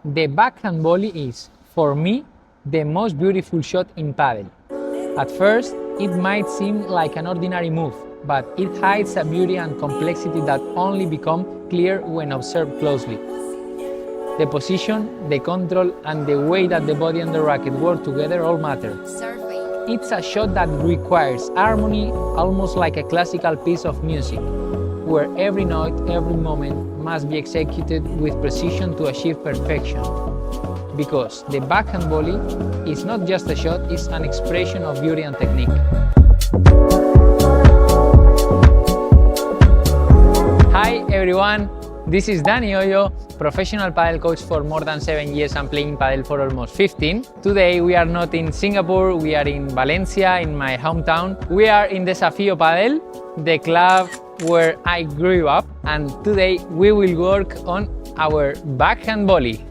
The backhand volley is, for me, the most beautiful shot in padel. At first, it might seem like an ordinary move, but it hides a beauty and complexity that only become clear when observed closely. The position, the control, and the way that the body and the racket work together all matter. It's a shot that requires harmony, almost like a classical piece of music, where every note, every moment must be executed with precision to achieve perfection. Because the backhand volley is not just a shot, it's an expression of beauty and technique. Hi everyone, this is Dani Hoyo, professional padel coach for more than 7 years and playing padel for almost 15. Today we are not in Singapore, we are in Valencia, in my hometown. We are in Desafío Padel, the club where I grew up, and today we will work on our backhand volley.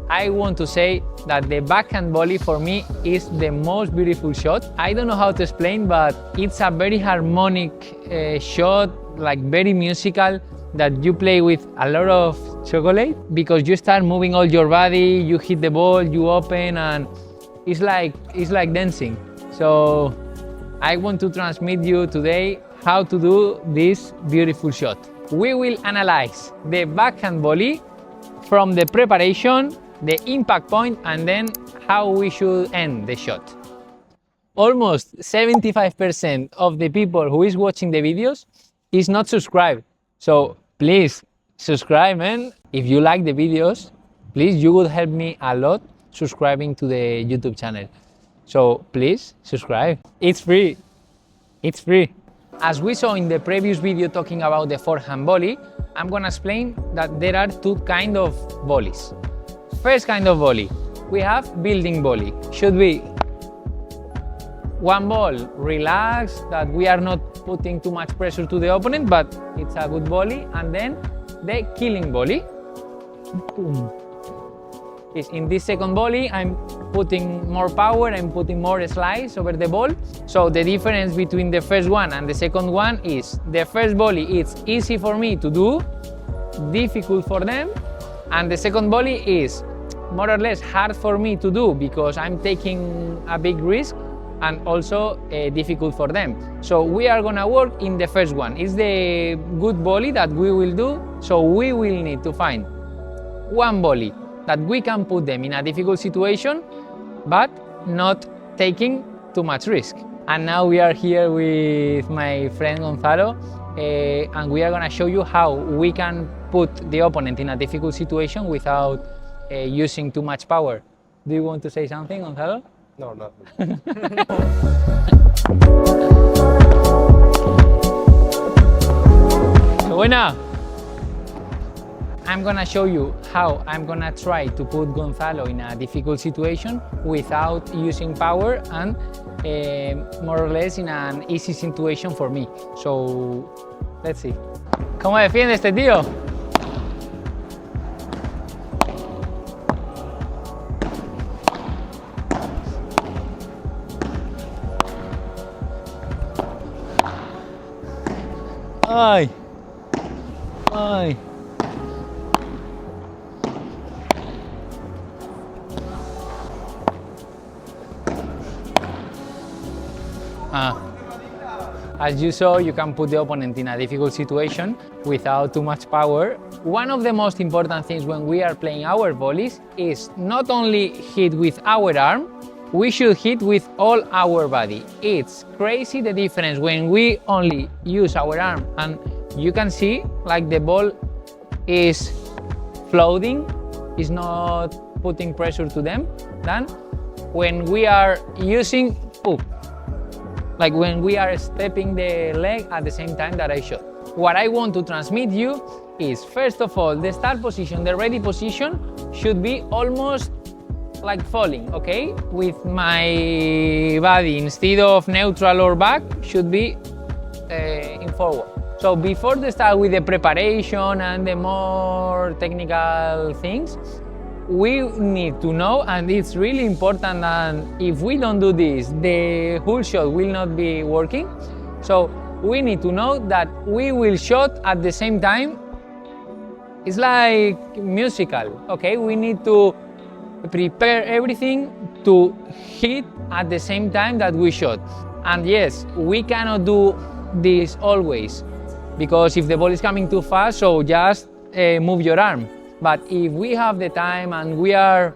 I want to say that the backhand volley for me is the most beautiful shot. I don't know how to explain, but it's a very harmonic shot, like very musical, that you play with a lot of chocolate because you start moving all your body, you hit the ball, you open, and it's like dancing. So I want to transmit you today how to do this beautiful shot. We will analyze the backhand volley from the preparation, the impact point, and then how we should end the shot. Almost 75% of the people who is watching the videos is not subscribed. So please subscribe, man. If you like the videos, please, you would help me a lot subscribing to the YouTube channel. So please subscribe. It's free. It's free. As we saw in the previous video talking about the forehand volley, I'm gonna explain that there are two kinds of volleys. First kind of volley, we have building volley. Should be one ball, relax, that we are not putting too much pressure to the opponent, but it's a good volley. And then the killing volley. Boom. In this second volley, I'm putting more power, I'm putting more slice over the ball. So the difference between the first one and the second one is the first volley, it's easy for me to do, difficult for them. And the second volley is more or less hard for me to do because I'm taking a big risk and also difficult for them. So we are gonna work in the first one. It's the good volley that we will do. So we will need to find one volley that we can put them in a difficult situation, but not taking too much risk. And now we are here with my friend Gonzalo, and we are gonna show you how we can put the opponent in a difficult situation without using too much power. Do you want to say something, Gonzalo? No, nothing. Buena! I'm gonna show you how I'm gonna try to put Gonzalo in a difficult situation without using power and more or less in an easy situation for me. So, let's see. ¿Cómo defiende este tío? Ay, ay. As you saw, you can put the opponent in a difficult situation without too much power. One of the most important things when we are playing our volleys is not only hit with our arm, we should hit with all our body. It's crazy the difference when we only use our arm, and you can see like the ball is floating, is not putting pressure to them, than when we are using, like when we are stepping the leg at the same time that I shot. What I want to transmit you is, first of all, the start position, the ready position should be almost like falling, okay? With my body, instead of neutral or back, should be in forward. So before the start with the preparation and the more technical things, we need to know, and it's really important, and if we don't do this, the whole shot will not be working. So we need to know that we will shot at the same time it's like musical, okay? We need to prepare everything to hit at the same time that we shot. And yes, we cannot do this always, because if the ball is coming too fast, so just move your arm. But if we have the time and we are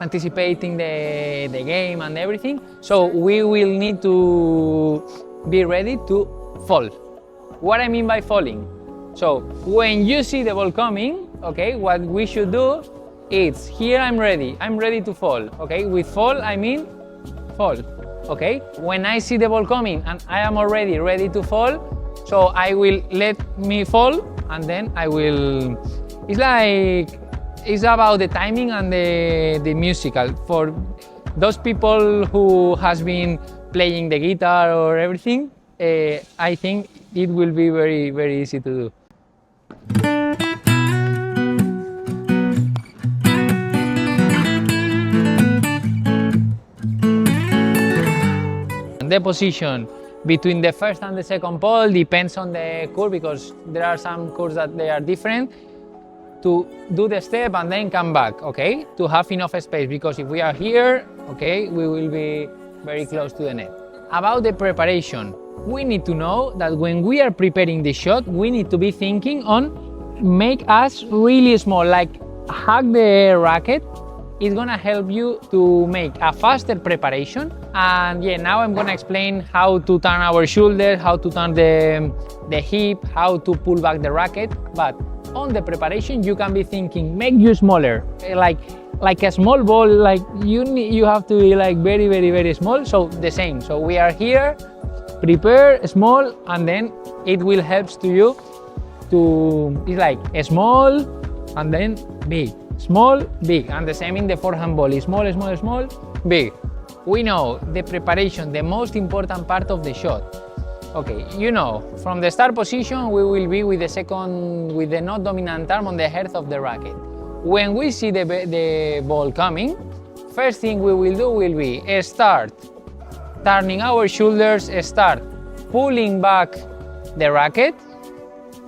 anticipating the game and everything, so we will need to be ready to fall. What I mean by falling? So when you see the ball coming, okay, what we should do is, here I'm ready to fall, okay? With fall, I mean fall, okay? When I see the ball coming and I am already ready to fall, so I will let me fall, and then I will, it's about the timing and the musical. For those people who has been playing the guitar or everything, I think it will be very, very easy to do. The position between the first and the second pole depends on the course, because there are some courses that they are different. To do the step and then come back, okay? To have enough space, because if we are here, okay, we will be very close to the net. About the preparation, we need to know that when we are preparing the shot, we need to be thinking on make us really small, like hug the racket. It's gonna help you to make a faster preparation. And yeah, now I'm gonna explain how to turn our shoulder, how to turn the hip, how to pull back the racket. But on the preparation, you can be thinking, make you smaller, like a small ball, like you have to be like very, very, very small. So the same. So we are here, prepare small, and then it will help to you to, it's like a small and then big, small, big, and the same in the forehand volley, small, small, small, big. We know the preparation, the most important part of the shot. Okay, you know, from the start position, we will be with the not dominant arm on the head of the racket. When we see the ball coming, first thing we will do will be start turning our shoulders, start pulling back the racket,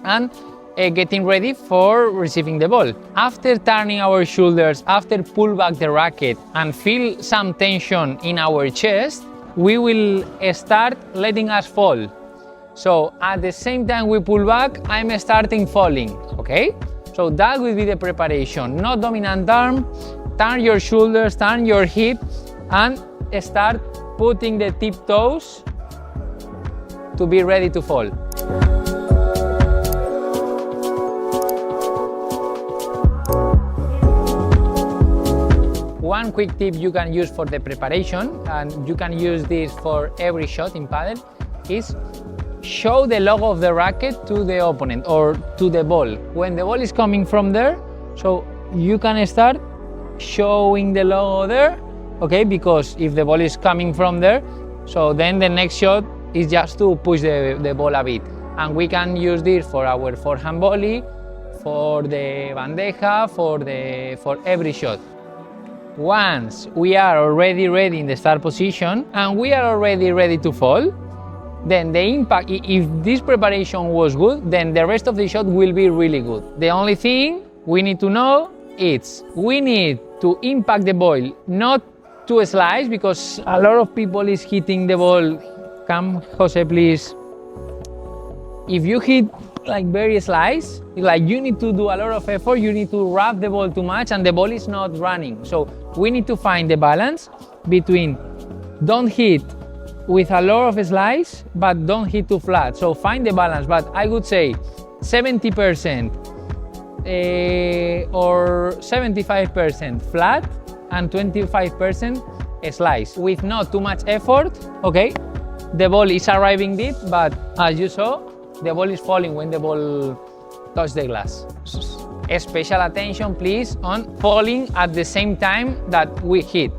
and getting ready for receiving the ball. After turning our shoulders, after pull back the racket and feel some tension in our chest, we will start letting us fall. So at the same time we pull back, I'm starting falling, okay? So that will be the preparation. Not dominant arm, turn your shoulders, turn your hip, and start putting the tip toes to be ready to fall. One quick tip you can use for the preparation, and you can use this for every shot in padel, is show the logo of the racket to the opponent or to the ball. When the ball is coming from there, so you can start showing the logo there, okay? Because if the ball is coming from there, so then the next shot is just to push the ball a bit. And we can use this for our forehand volley, for the bandeja, for every shot. Once we are already ready in the start position and we are already ready to fall, then the impact, if this preparation was good, then the rest of the shot will be really good. The only thing we need to know is we need to impact the ball, not to slice, because a lot of people is hitting the ball. Come, Jose, please. If you hit like very slice, like you need to do a lot of effort, you need to wrap the ball too much and the ball is not running. So we need to find the balance between don't hit with a lot of slice, but don't hit too flat. So find the balance, but I would say 70% or 75% flat and 25% slice with not too much effort, okay? The ball is arriving deep, but as you saw, the ball is falling when the ball touches the glass. Special attention, please, on falling at the same time that we hit.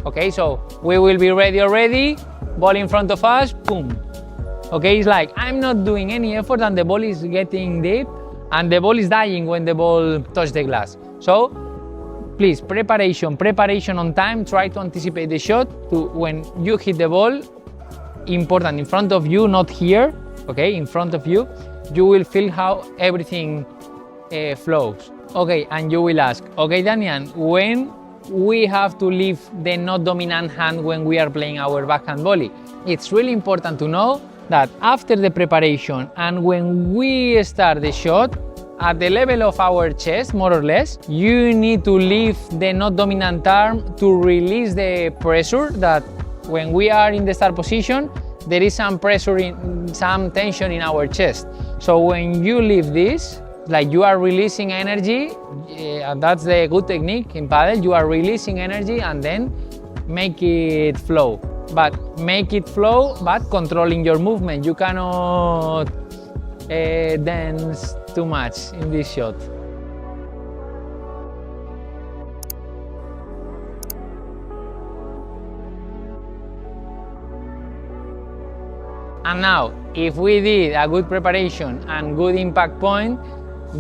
Okay, so we will be ready already, ball in front of us, boom. Okay, it's like I'm not doing any effort and the ball is getting deep and the ball is dying when the ball touches the glass. So please, preparation on time, try to anticipate the shot to when you hit the ball, important, in front of you, not here, okay, in front of you, you will feel how everything flows. Okay, and you will ask, okay, Daniel, when we have to leave the not dominant hand when we are playing our backhand volley? It's really important to know that after the preparation and when we start the shot, at the level of our chest, more or less, you need to leave the not dominant arm to release the pressure that when we are in the start position, there is some pressure, some tension in our chest. So when you leave this, like you are releasing energy, and that's the good technique in padel, you are releasing energy and then make it flow. But make it flow, but controlling your movement. You cannot dance too much in this shot. And now, if we did a good preparation and good impact point,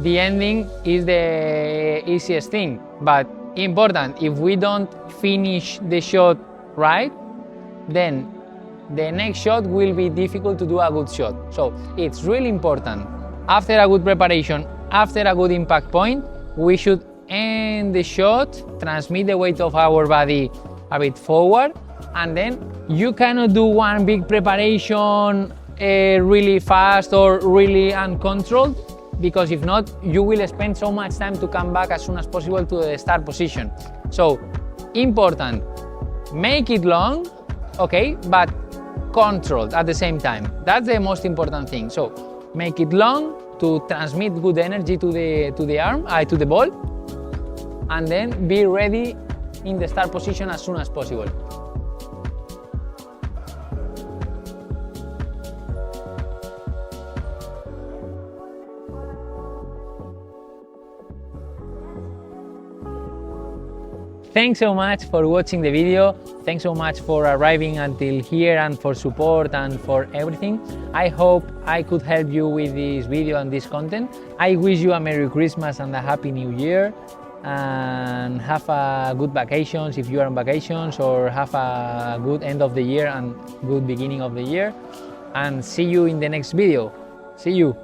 the ending is the easiest thing. But important, if we don't finish the shot right, then the next shot will be difficult to do a good shot. So it's really important. After a good preparation, after a good impact point, we should end the shot, transmit the weight of our body a bit forward, and then you cannot do one big preparation really fast or really uncontrolled, because if not, you will spend so much time to come back as soon as possible to the start position. So important, make it long, okay, but controlled at the same time. That's the most important thing. So make it long to transmit good energy to the arm, to the ball, and then be ready in the start position as soon as possible. Thanks so much for watching the video. Thanks so much for arriving until here and for support and for everything. I hope I could help you with this video and this content. I wish you a Merry Christmas and a Happy New Year, and have a good vacations if you are on vacations, or have a good end of the year and good beginning of the year, and see you in the next video. See you.